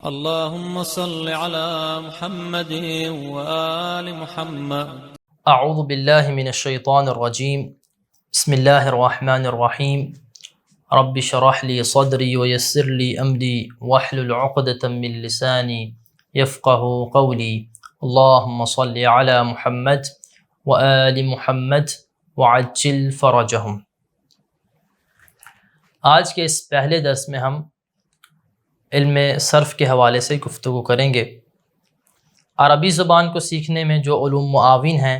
اللهم صل على محمد وآل محمد. اعوذ باللہ من الشیطان الرجیم بسم اللہ الرحمن الرحیم رب اشرح لی صدری ویسر لی امری واحلل عقدۃ من لسانی یفقهوا قولی اللہم صل علی محمد وآل محمد وعجل فرجہم۔ آج کے اس پہلے درس میں ہم علم صرف کے حوالے سے گفتگو کریں گے۔ عربی زبان کو سیکھنے میں جو علوم معاون ہیں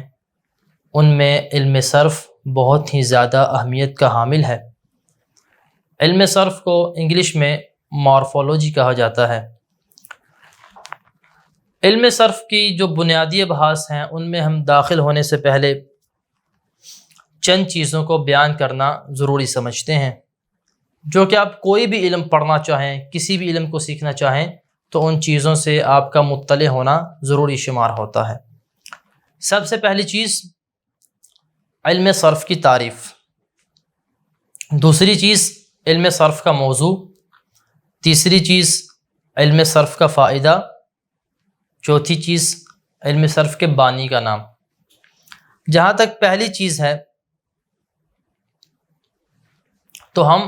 ان میں علم صرف بہت ہی زیادہ اہمیت کا حامل ہے۔ علم صرف کو انگلش میں مارفولوجی کہا جاتا ہے۔ علم صرف کی جو بنیادی ابحاث ہیں ان میں ہم داخل ہونے سے پہلے چند چیزوں کو بیان کرنا ضروری سمجھتے ہیں، جو کہ آپ کوئی بھی علم پڑھنا چاہیں، کسی بھی علم کو سیکھنا چاہیں تو ان چیزوں سے آپ کا مطلع ہونا ضروری شمار ہوتا ہے۔ سب سے پہلی چیز علم صرف کی تعریف، دوسری چیز علم صرف کا موضوع، تیسری چیز علم صرف کا فائدہ، چوتھی چیز علم صرف کے بانی کا نام۔ جہاں تک پہلی چیز ہے تو ہم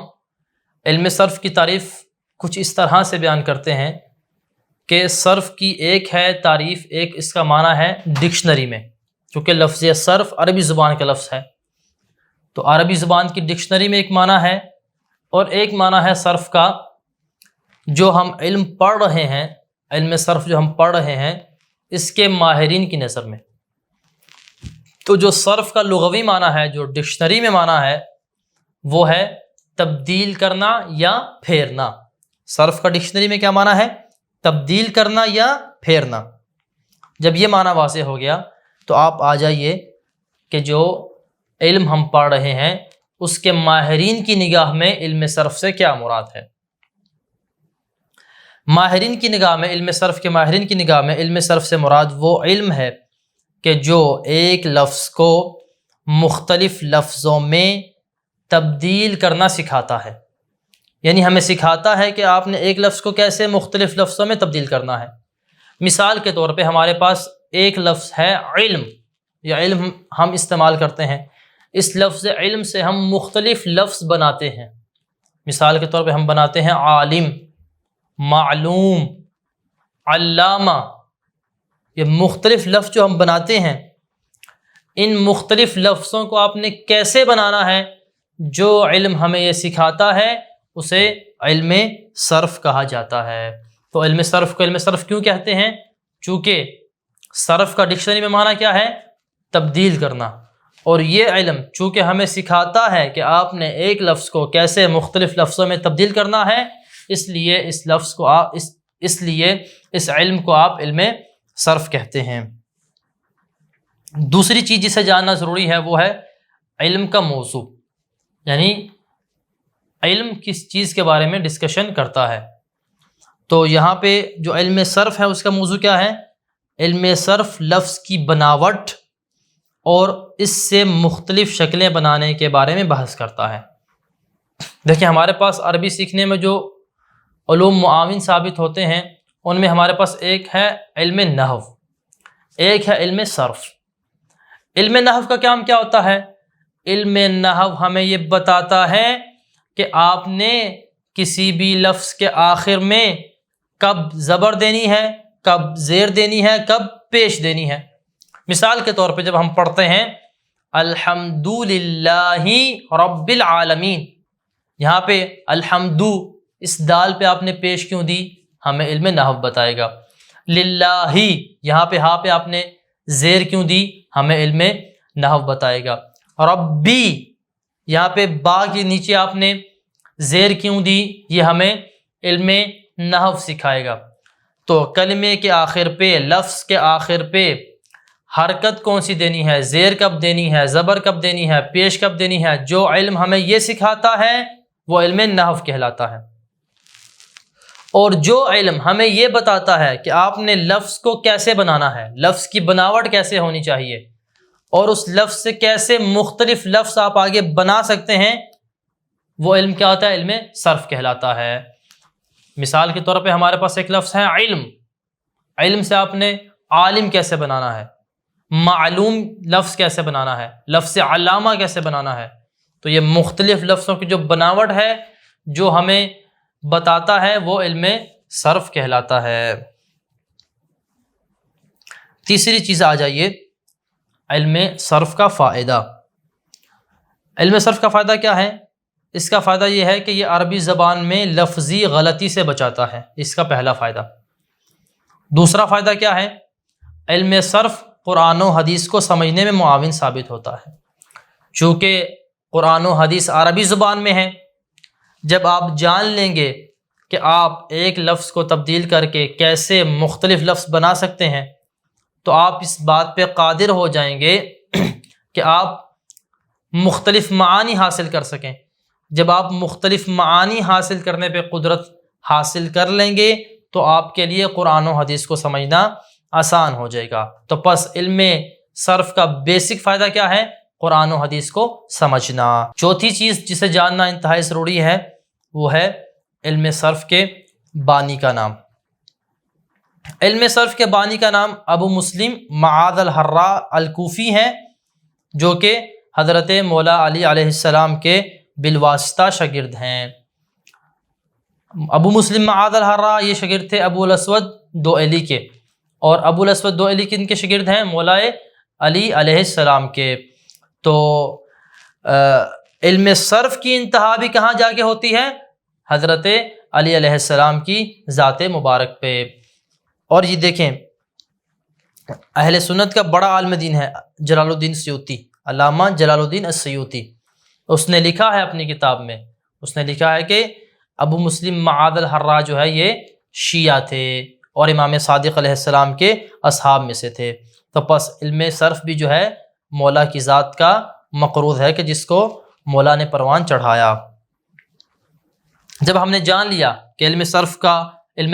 علم صرف کی تعریف کچھ اس طرح سے بیان کرتے ہیں کہ صرف کی ایک ہے تعریف، ایک اس کا معنی ہے ڈکشنری میں، کیونکہ لفظ صرف عربی زبان کا لفظ ہے تو عربی زبان کی ڈکشنری میں ایک معنی ہے، اور ایک معنی ہے صرف کا جو ہم علم پڑھ رہے ہیں، علم صرف جو ہم پڑھ رہے ہیں اس کے ماہرین کی نظر میں۔ تو جو صرف کا لغوی معنی ہے، جو ڈکشنری میں معنی ہے، وہ ہے تبدیل کرنا یا پھیرنا۔ صرف کا ڈکشنری میں کیا معنی ہے؟ تبدیل کرنا یا پھیرنا۔ جب یہ معنی واضح ہو گیا تو آپ آ جائیے کہ جو علم ہم پڑھ رہے ہیں اس کے ماہرین کی نگاہ میں علم صرف سے کیا مراد ہے۔ ماہرین کی نگاہ میں، علم صرف کے ماہرین کی نگاہ میں علم صرف سے مراد وہ علم ہے کہ جو ایک لفظ کو مختلف لفظوں میں تبدیل کرنا سکھاتا ہے، یعنی ہمیں سکھاتا ہے کہ آپ نے ایک لفظ کو کیسے مختلف لفظوں میں تبدیل کرنا ہے۔ مثال کے طور پہ ہمارے پاس ایک لفظ ہے علم، یا علم ہم استعمال کرتے ہیں، اس لفظ علم سے ہم مختلف لفظ بناتے ہیں۔ مثال کے طور پہ ہم بناتے ہیں عالم، معلوم، علامہ۔ یہ مختلف لفظ جو ہم بناتے ہیں، ان مختلف لفظوں کو آپ نے کیسے بنانا ہے، جو علم ہمیں یہ سکھاتا ہے اسے علم صرف کہا جاتا ہے۔ تو علم صرف کو علم صرف کیوں کہتے ہیں؟ چونکہ صرف کا ڈکشنری میں معنی کیا ہے؟ تبدیل کرنا، اور یہ علم چونکہ ہمیں سکھاتا ہے کہ آپ نے ایک لفظ کو کیسے مختلف لفظوں میں تبدیل کرنا ہے، اس لیے اس علم کو آپ علم صرف کہتے ہیں۔ دوسری چیز جسے جاننا ضروری ہے وہ ہے علم کا موضوع، یعنی علم کس چیز کے بارے میں ڈسکشن کرتا ہے۔ تو یہاں پہ جو علم صرف ہے اس کا موضوع کیا ہے؟ علم صرف لفظ کی بناوٹ اور اس سے مختلف شکلیں بنانے کے بارے میں بحث کرتا ہے۔ دیکھیں، ہمارے پاس عربی سیکھنے میں جو علوم معاون ثابت ہوتے ہیں ان میں ہمارے پاس ایک ہے علم نحو، ایک ہے علم صرف۔ علم نحو کا کام کیا ہوتا ہے؟ علم نحو ہمیں یہ بتاتا ہے کہ آپ نے کسی بھی لفظ کے آخر میں کب زبر دینی ہے، کب زیر دینی ہے، کب پیش دینی ہے۔ مثال کے طور پہ جب ہم پڑھتے ہیں الحمدللہ رب العالمین، یہاں پہ الحمد اس دال پہ آپ نے پیش کیوں دی؟ ہمیں علم نحو بتائے گا۔ للہ یہاں پہ ہاں پہ آپ نے زیر کیوں دی؟ ہمیں علم نحو بتائے گا۔ ربی یہاں پہ با کے نیچے آپ نے زیر کیوں دی؟ یہ ہمیں علم نحو سکھائے گا۔ تو کلمے کے آخر پہ، لفظ کے آخر پہ حرکت کون سی دینی ہے، زیر کب دینی ہے، زبر کب دینی ہے، پیش کب دینی ہے، جو علم ہمیں یہ سکھاتا ہے وہ علم نحو کہلاتا ہے۔ اور جو علم ہمیں یہ بتاتا ہے کہ آپ نے لفظ کو کیسے بنانا ہے، لفظ کی بناوٹ کیسے ہونی چاہیے، اور اس لفظ سے کیسے مختلف لفظ آپ آگے بنا سکتے ہیں، وہ علم کیا ہوتا ہے؟ علم صرف کہلاتا ہے۔ مثال کے طور پہ ہمارے پاس ایک لفظ ہے علم، علم سے آپ نے عالم کیسے بنانا ہے، معلوم لفظ کیسے بنانا ہے، لفظ علامہ کیسے بنانا ہے. تو یہ مختلف لفظوں کی جو بناوٹ ہے جو ہمیں بتاتا ہے وہ علم صرف کہلاتا ہے. تیسری چیز آ جائیے علم صرف کا فائدہ. علم صرف کا فائدہ کیا ہے؟ اس کا فائدہ یہ ہے کہ یہ عربی زبان میں لفظی غلطی سے بچاتا ہے، اس کا پہلا فائدہ. دوسرا فائدہ کیا ہے؟ علم صرف قرآن و حدیث کو سمجھنے میں معاون ثابت ہوتا ہے. چونکہ قرآن و حدیث عربی زبان میں ہے، جب آپ جان لیں گے کہ آپ ایک لفظ کو تبدیل کر کے کیسے مختلف لفظ بنا سکتے ہیں تو آپ اس بات پہ قادر ہو جائیں گے کہ آپ مختلف معانی حاصل کر سکیں. جب آپ مختلف معانی حاصل کرنے پہ قدرت حاصل کر لیں گے تو آپ کے لیے قرآن و حدیث کو سمجھنا آسان ہو جائے گا. تو پس علم صرف کا بیسک فائدہ کیا ہے؟ قرآن و حدیث کو سمجھنا. چوتھی چیز جسے جاننا انتہائی ضروری ہے وہ ہے علم صرف کے بانی کا نام. علم صرف کے بانی کا نام ابو مسلم معاذ الحراء الکوفی ہیں، جو کہ حضرت مولا علی علیہ السلام کے بالواسطہ شاگرد ہیں. ابو مسلم معاذ الحراء یہ شاگرد تھے ابو الاسود دوئلی کے، اور ابو الاسود دوئلی کن کے شاگرد ہیں؟ مولا علی علیہ السلام کے. تو علم صرف کی انتہا بھی کہاں جا کے ہوتی ہے؟ حضرت علی علیہ السلام کی ذات مبارک پہ. اور یہ دیکھیں اہل سنت کا بڑا عالم دین ہے جلال الدین سیوطی، علامہ جلال الدین السیوطی. اس نے لکھا ہے اپنی کتاب میں، اس نے لکھا ہے کہ ابو مسلم معاذ الحراء جو ہے یہ شیعہ تھے اور امام صادق علیہ السلام کے اصحاب میں سے تھے. تو پس علم صرف بھی جو ہے مولا کی ذات کا مقروض ہے کہ جس کو مولا نے پروان چڑھایا. جب ہم نے جان لیا کہ علم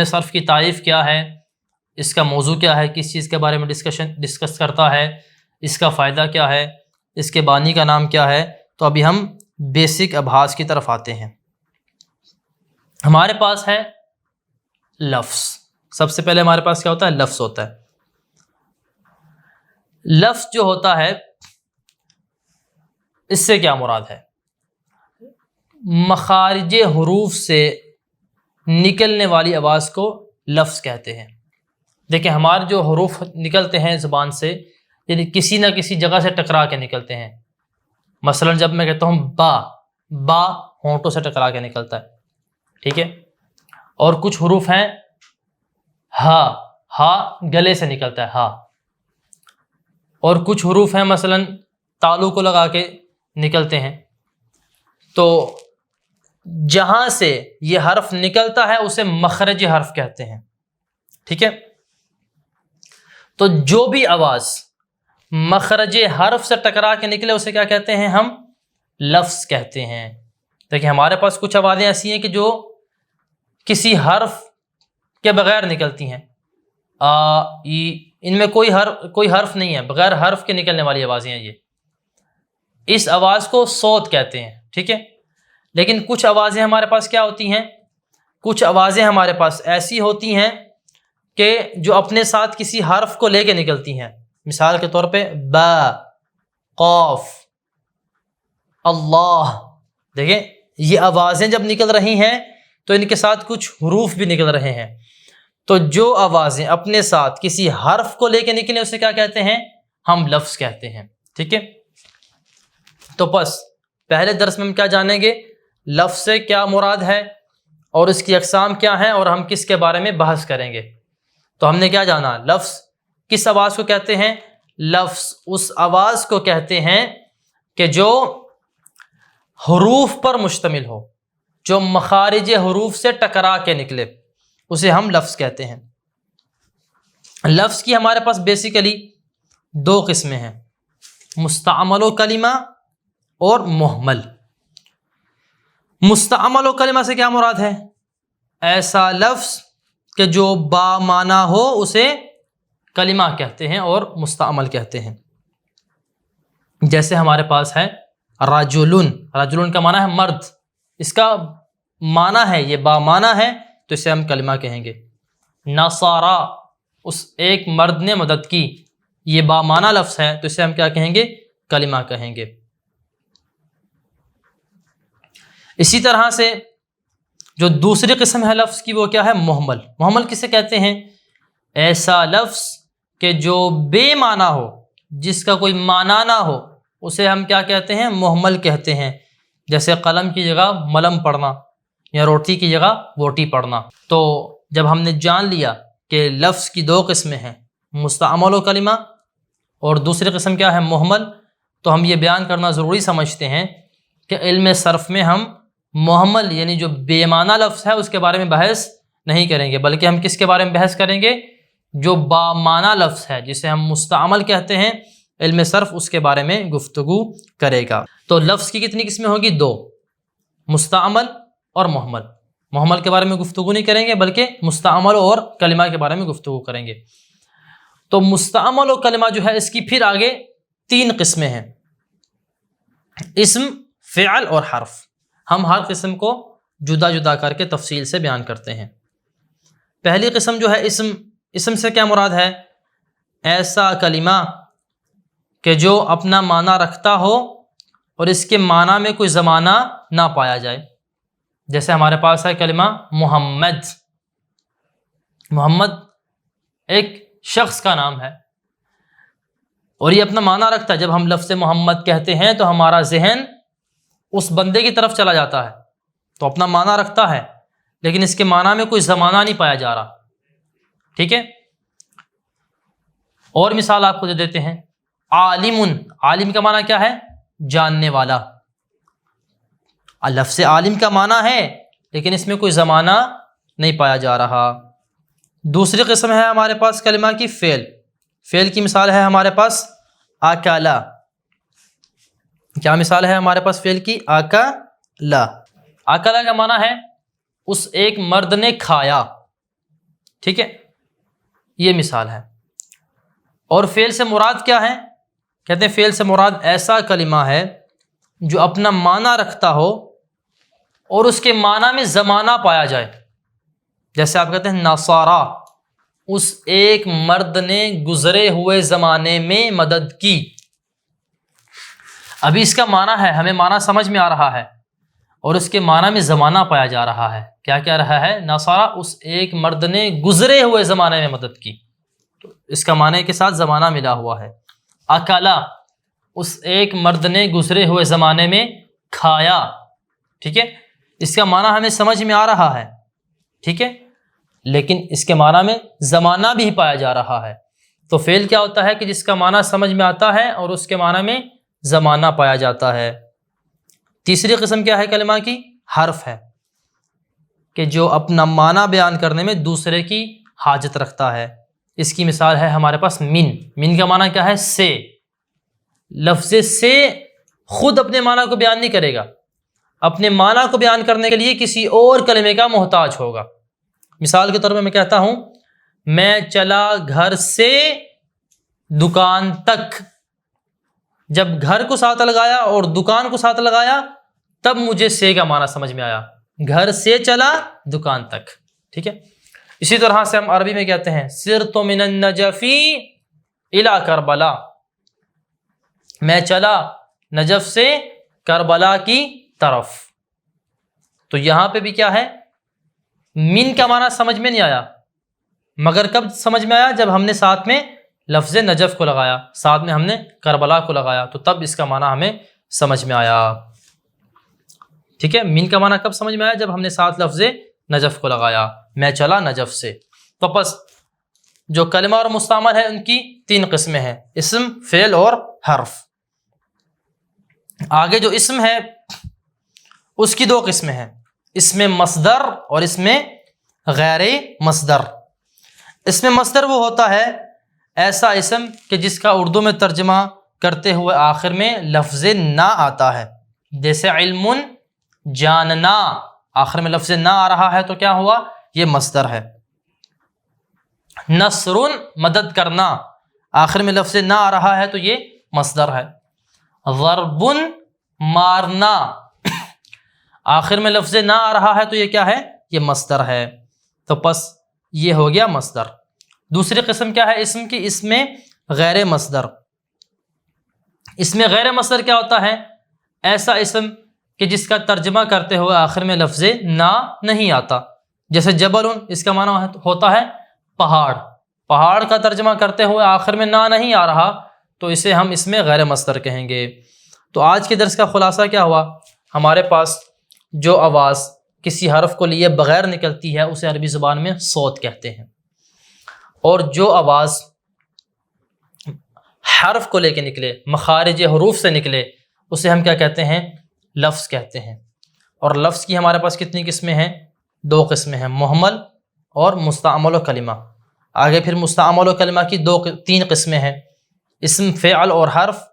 صرف کی تعریف کیا ہے، اس کا موضوع کیا ہے، کس چیز کے بارے میں ڈسکس کرتا ہے، اس کا فائدہ کیا ہے، اس کے بانی کا نام کیا ہے، تو ابھی ہم بیسک ابحاث کی طرف آتے ہیں. ہمارے پاس ہے لفظ. سب سے پہلے ہمارے پاس کیا ہوتا ہے؟ لفظ ہوتا ہے. لفظ جو ہوتا ہے اس سے کیا مراد ہے؟ مخارج حروف سے نکلنے والی آواز کو لفظ کہتے ہیں. دیکھیں ہمارے جو حروف نکلتے ہیں زبان سے یعنی کسی نہ کسی جگہ سے ٹکرا کے نکلتے ہیں. مثلا جب میں کہتا ہوں با ہونٹوں سے ٹکرا کے نکلتا ہے، ٹھیک ہے. اور کچھ حروف ہیں ہا گلے سے نکلتا ہے ہا. اور کچھ حروف ہیں مثلا تالو کو لگا کے نکلتے ہیں. تو جہاں سے یہ حرف نکلتا ہے اسے مخرج حرف کہتے ہیں، ٹھیک ہے. تو جو بھی آواز مخرج حرف سے ٹکرا کے نکلے اسے کیا کہتے ہیں؟ ہم لفظ کہتے ہیں. دیکھیں ہمارے پاس کچھ آوازیں ایسی ہیں کہ جو کسی حرف کے بغیر نکلتی ہیں. ان میں کوئی حرف نہیں ہے، بغیر حرف کے نکلنے والی آوازیں ہیں. یہ اس آواز کو صوت کہتے ہیں، ٹھیک ہے. لیکن کچھ آوازیں ہمارے پاس کیا ہوتی ہیں؟ کچھ آوازیں ہمارے پاس ایسی ہوتی ہیں کہ جو اپنے ساتھ کسی حرف کو لے کے نکلتی ہیں. مثال کے طور پہ با، قاف، اللہ. دیکھیں یہ آوازیں جب نکل رہی ہیں تو ان کے ساتھ کچھ حروف بھی نکل رہے ہیں. تو جو آوازیں اپنے ساتھ کسی حرف کو لے کے نکلیں اسے کیا کہتے ہیں؟ ہم لفظ کہتے ہیں، ٹھیک ہے. تو بس پہلے درس میں ہم کیا جانیں گے؟ لفظ سے کیا مراد ہے اور اس کی اقسام کیا ہیں اور ہم کس کے بارے میں بحث کریں گے. تو ہم نے کیا جانا؟ لفظ کس آواز کو کہتے ہیں؟ لفظ اس آواز کو کہتے ہیں کہ جو حروف پر مشتمل ہو، جو مخارج حروف سے ٹکرا کے نکلے، اسے ہم لفظ کہتے ہیں. لفظ کی ہمارے پاس بیسیکلی دو قسمیں ہیں، مستعمل و کلمہ اور محمل. مستعمل و کلمہ سے کیا مراد ہے؟ ایسا لفظ کہ جو با معنی ہو اسے کلمہ کہتے ہیں اور مستعمل کہتے ہیں. جیسے ہمارے پاس ہے رجلن. رجلن کا معنی ہے مرد، اس کا معنی ہے، یہ با معنی ہے تو اسے ہم کلمہ کہیں گے۔ نصارا، اس ایک مرد نے مدد کی، یہ بامعنی لفظ ہے تو اسے ہم کیا کہیں گے؟ کلمہ کہیں گے۔ اسی طرح سے جو دوسری قسم ہے لفظ کی وہ کیا ہے؟ محمل۔ محمل کسے کہتے ہیں؟ ایسا لفظ کہ جو بے معنی ہو، جس کا کوئی معنی نہ ہو، اسے ہم کیا کہتے ہیں؟ محمل کہتے ہیں۔ جیسے قلم کی جگہ ملم پڑھنا یا روٹی کی جگہ بوٹی پڑھنا۔ تو جب ہم نے جان لیا کہ لفظ کی دو قسمیں ہیں، مستعمل و کلمہ، اور دوسری قسم کیا ہے؟ محمل، تو ہم یہ بیان کرنا ضروری سمجھتے ہیں کہ علم صرف میں ہم محمل یعنی جو بے معنی لفظ ہے اس کے بارے میں بحث نہیں کریں گے، بلکہ ہم کس کے بارے میں بحث کریں گے؟ جو با معنی لفظ ہے جسے ہم مستعمل کہتے ہیں، علم صرف اس کے بارے میں گفتگو کرے گا۔ تو لفظ کی کتنی قسمیں ہوگی؟ دو، مستعمل اور محمل۔ محمل کے بارے میں گفتگو نہیں کریں گے بلکہ مستعمل اور کلمہ کے بارے میں گفتگو کریں گے۔ تو مستعمل و کلمہ جو ہے اس کی پھر آگے تین قسمیں ہیں، اسم، فعل اور حرف۔ ہم ہر قسم کو جدا جدا کر کے تفصیل سے بیان کرتے ہیں۔ پہلی قسم جو ہے اسم، اسم سے کیا مراد ہے؟ ایسا کلمہ کہ جو اپنا معنی رکھتا ہو اور اس کے معنی میں کوئی زمانہ نہ پایا جائے۔ جیسے ہمارے پاس ہے کلمہ محمد۔ محمد ایک شخص کا نام ہے اور یہ اپنا معنی رکھتا ہے۔ جب ہم لفظ محمد کہتے ہیں تو ہمارا ذہن اس بندے کی طرف چلا جاتا ہے، تو اپنا معنی رکھتا ہے لیکن اس کے معنی میں کوئی زمانہ نہیں پایا جا رہا۔ ٹھیک ہے؟ اور مثال آپ کو دے دیتے ہیں، عالم۔ عالم کا معنی کیا ہے؟ جاننے والا۔ لفظ عالم کا معنی ہے لیکن اس میں کوئی زمانہ نہیں پایا جا رہا۔ دوسری قسم ہے ہمارے پاس کلمہ کی فعل۔ فعل کی مثال ہے ہمارے پاس اکلا۔ کیا مثال ہے ہمارے پاس فعل کی؟ اکلا۔ اکلا کا معنی ہے اس ایک مرد نے کھایا۔ ٹھیک ہے، یہ مثال ہے۔ اور فعل سے مراد کیا ہے؟ کہتے ہیں فعل سے مراد ایسا کلمہ ہے جو اپنا معنی رکھتا ہو اور اس کے معنی میں زمانہ پایا جائے۔ جیسے آپ کہتے ہیں نصارا، اس ایک مرد نے گزرے ہوئے زمانے میں مدد کی۔ ابھی اس کا معنی ہے، ہمیں معنی سمجھ میں آ رہا ہے اور اس کے معنی میں زمانہ پایا جا رہا ہے۔ کیا کہہ رہا ہے؟ نصارا، اس ایک مرد نے گزرے ہوئے زمانے میں مدد کی، تو اس کا معنی کے ساتھ زمانہ ملا ہوا ہے۔ اکلا، اس ایک مرد نے گزرے ہوئے زمانے میں کھایا۔ ٹھیک ہے، اس کا معنی ہمیں سمجھ میں آ رہا ہے، ٹھیک ہے، لیکن اس کے معنی میں زمانہ بھی پایا جا رہا ہے۔ تو فعل کیا ہوتا ہے کہ جس کا معنی سمجھ میں آتا ہے اور اس کے معنی میں زمانہ پایا جاتا ہے۔ تیسری قسم کیا ہے کلمہ کی؟ حرف ہے، کہ جو اپنا معنی بیان کرنے میں دوسرے کی حاجت رکھتا ہے۔ اس کی مثال ہے ہمارے پاس من۔ من کا معنی کیا ہے؟ سے۔ لفظ سے خود اپنے معنی کو بیان نہیں کرے گا، اپنے معنی کو بیان کرنے کے لیے کسی اور کلمے کا محتاج ہوگا۔ مثال کے طور پہ میں کہتا ہوں میں چلا گھر سے دکان تک۔ جب گھر کو ساتھ لگایا اور دکان کو ساتھ لگایا تب مجھے سے کا معنی سمجھ میں آیا، گھر سے چلا دکان تک۔ ٹھیک ہے، اسی طرح سے ہم عربی میں کہتے ہیں سرت من النجف الی کربلا، میں چلا نجف سے کربلا کی طرف۔ تو یہاں پہ بھی کیا ہے؟ من کا معنی سمجھ میں نہیں آیا، مگر کب سمجھ میں آیا؟ جب ہم نے ساتھ میں لفظ نجف کو لگایا، ساتھ میں ہم نے کربلا کو لگایا، تو تب اس کا معنی ہمیں سمجھ میں آیا۔ ٹھیک ہے، من کا معنی کب سمجھ میں آیا؟ جب ہم نے ساتھ لفظ نجف کو لگایا، میں چلا نجف سے۔ تو بس جو کلمہ اور مستعمل ہے ان کی تین قسمیں ہیں، اسم، فعل اور حرف۔ آگے جو اسم ہے اس کی دو قسمیں ہیں، اسم مصدر اور اسم غیر مصدر۔ اسم مصدر وہ ہوتا ہے ایسا اسم کہ جس کا اردو میں ترجمہ کرتے ہوئے آخر میں لفظ نا آتا ہے۔ جیسے علم، جاننا، آخر میں لفظ نا آ رہا ہے تو کیا ہوا؟ یہ مصدر ہے۔ نصر، مدد کرنا، آخر میں لفظ نا آ رہا ہے تو یہ مصدر ہے۔ ضرب، مارنا، آخر میں لفظ نا آ رہا ہے تو یہ کیا ہے؟ یہ مصدر ہے۔ تو پس یہ ہو گیا مصدر۔ دوسری قسم کیا ہے اسم کی؟ اس میں غیر مصدر۔ اس میں غیر مصدر کیا ہوتا ہے؟ ایسا اسم کہ جس کا ترجمہ کرتے ہوئے آخر میں لفظ نا نہیں آتا، جیسے جبل، اس کا معنی ہوتا ہے پہاڑ، پہاڑ کا ترجمہ کرتے ہوئے آخر میں نا نہیں آ رہا تو اسے ہم اس میں غیر مصدر کہیں گے۔ تو آج کے درس کا خلاصہ کیا ہوا؟ ہمارے پاس جو آواز کسی حرف کو لیے بغیر نکلتی ہے اسے عربی زبان میں صوت کہتے ہیں، اور جو آواز حرف کو لے کے نکلے، مخارج حروف سے نکلے، اسے ہم کیا کہتے ہیں؟ لفظ کہتے ہیں۔ اور لفظ کی ہمارے پاس کتنی قسمیں ہیں؟ 2 قسمیں ہیں، محمل اور مستعمل و کلمہ۔ آگے پھر مستعمل و کلمہ کی 3 قسمیں ہیں، اسم، فعل اور حرف۔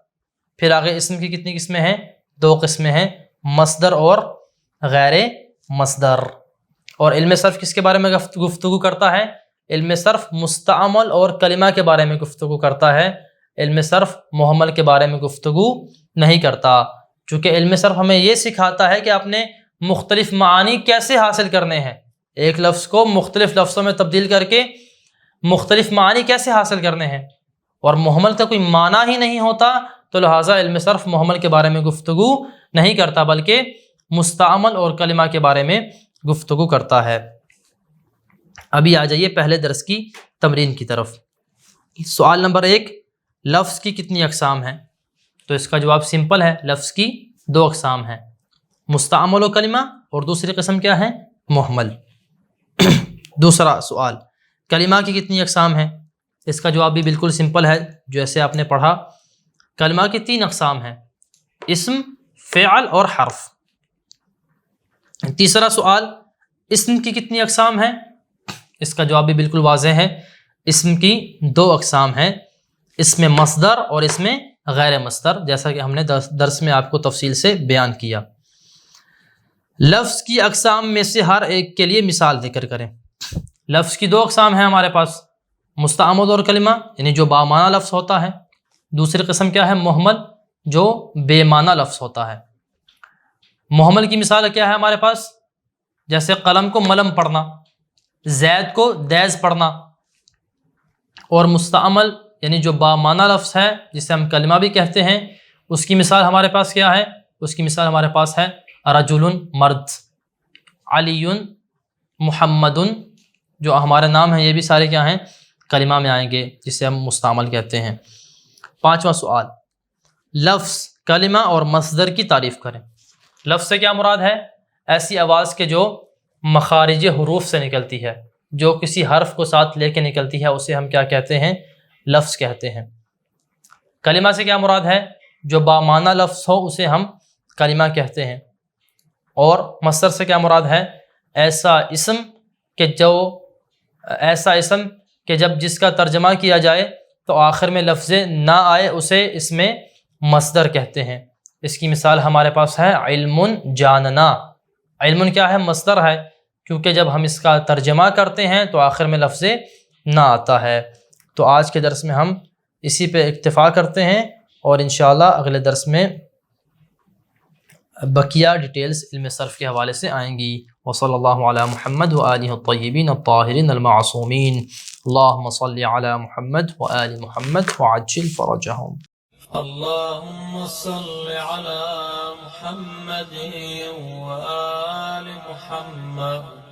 پھر آگے اسم کی کتنی قسمیں ہیں؟ 2 قسمیں ہیں، مصدر اور غیر مصدر۔ اور علم صرف کس کے بارے میں گفتگو کرتا ہے؟ علم صرف مستعمل اور کلمہ کے بارے میں گفتگو کرتا ہے، علم صرف محمل کے بارے میں گفتگو نہیں کرتا، چونکہ علم صرف ہمیں یہ سکھاتا ہے کہ آپ نے مختلف معانی کیسے حاصل کرنے ہیں، ایک لفظ کو مختلف لفظوں میں تبدیل کر کے مختلف معانی کیسے حاصل کرنے ہیں، اور محمل کا کوئی معنی ہی نہیں ہوتا، تو لہٰذا علم صرف محمل کے بارے میں گفتگو نہیں کرتا بلکہ مستعمل اور کلمہ کے بارے میں گفتگو کرتا ہے۔ ابھی آ جائیے پہلے درس کی تمرین کی طرف۔ سوال نمبر 1، لفظ کی کتنی اقسام ہیں؟ تو اس کا جواب سمپل ہے، لفظ کی 2 اقسام ہیں، مستعمل و کلمہ، اور دوسری قسم کیا ہے؟ محمل۔ دوسرا سوال، کلمہ کی کتنی اقسام ہیں؟ اس کا جواب بھی بالکل سمپل ہے، جیسے آپ نے پڑھا، کلمہ کی 3 اقسام ہیں، اسم، فعل اور حرف۔ تیسرا سوال، اسم کی کتنی اقسام ہیں؟ اس کا جواب بھی بالکل واضح ہے، اسم کی 2 اقسام ہیں، اسم مصدر اور اسم غیر مصدر، جیسا کہ ہم نے درس میں آپ کو تفصیل سے بیان کیا۔ لفظ کی اقسام میں سے ہر ایک کے لیے مثال ذکر کریں۔ لفظ کی 2 اقسام ہیں ہمارے پاس، مستعمل اور کلمہ، یعنی جو بامعنی لفظ ہوتا ہے، دوسری قسم کیا ہے؟ محمل، جو بے معنی لفظ ہوتا ہے۔ محمل کی مثال کیا ہے ہمارے پاس؟ جیسے قلم کو ملم پڑھنا، زید کو دیز پڑھنا۔ اور مستعمل یعنی جو بامعنی لفظ ہے جسے ہم کلمہ بھی کہتے ہیں، اس کی مثال ہمارے پاس کیا ہے؟ اس کی مثال ہمارے پاس ہے رجل، مرد، علی، محمد، جو ہمارے نام ہیں یہ بھی سارے کیا ہیں؟ کلمہ میں آئیں گے، جسے ہم مستعمل کہتے ہیں۔ 5واں سوال، لفظ، کلمہ اور مصدر کی تعریف کریں۔ لفظ سے کیا مراد ہے؟ ایسی آواز کے جو مخارج حروف سے نکلتی ہے، جو کسی حرف کو ساتھ لے کے نکلتی ہے، اسے ہم کیا کہتے ہیں؟ لفظ کہتے ہیں۔ کلمہ سے کیا مراد ہے؟ جو بامعنی لفظ ہو اسے ہم کلمہ کہتے ہیں۔ اور مصدر سے کیا مراد ہے؟ ایسا اسم کہ جب جس کا ترجمہ کیا جائے تو آخر میں لفظ نہ آئے اسے اس میں مصدر کہتے ہیں۔ اس کی مثال ہمارے پاس ہے علم، جاننا۔ علم کیا ہے؟ مصدر ہے، کیونکہ جب ہم اس کا ترجمہ کرتے ہیں تو آخر میں لفظ نہ آتا ہے۔ تو آج کے درس میں ہم اسی پہ اکتفا کرتے ہیں، اور انشاءاللہ اگلے درس میں بقیہ ڈیٹیلز علم صرف کے حوالے سے آئیں گی۔ وصلی اللہ علی محمد وآلہ الطیبین الطاہرین المعصومین۔ اللہم صلی علی محمد وآل محمد وعجل فرجہم۔ اللهم صل على محمد وآل محمد